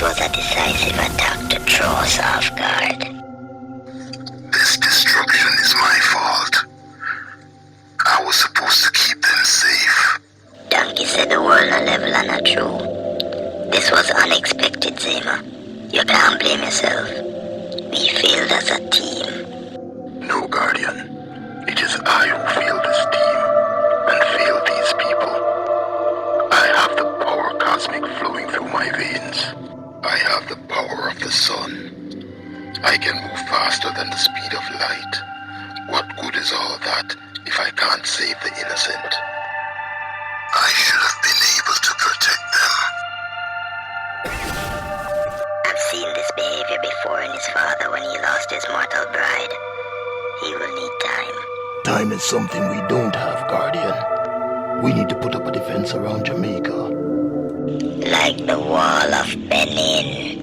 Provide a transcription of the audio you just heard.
This was a decisive attack to throw us off guard. This destruction is my fault. I was supposed to keep them safe. Donkey said the world no level and not true. This was unexpected, Zima. You can't blame yourself. We failed as a team. No, Guardian. It is I who failed this team and failed these people. I have the power cosmic flowing through my veins. I have the power of the sun. I can move faster than the speed of light. What good is all that if I can't save the innocent? I should have been able to protect them. I've seen this behavior before in his father when he lost his mortal bride. He will need time. Time is something we don't have, Guardian. We need to put up a defense around Jamaica. Like the wall of Benin.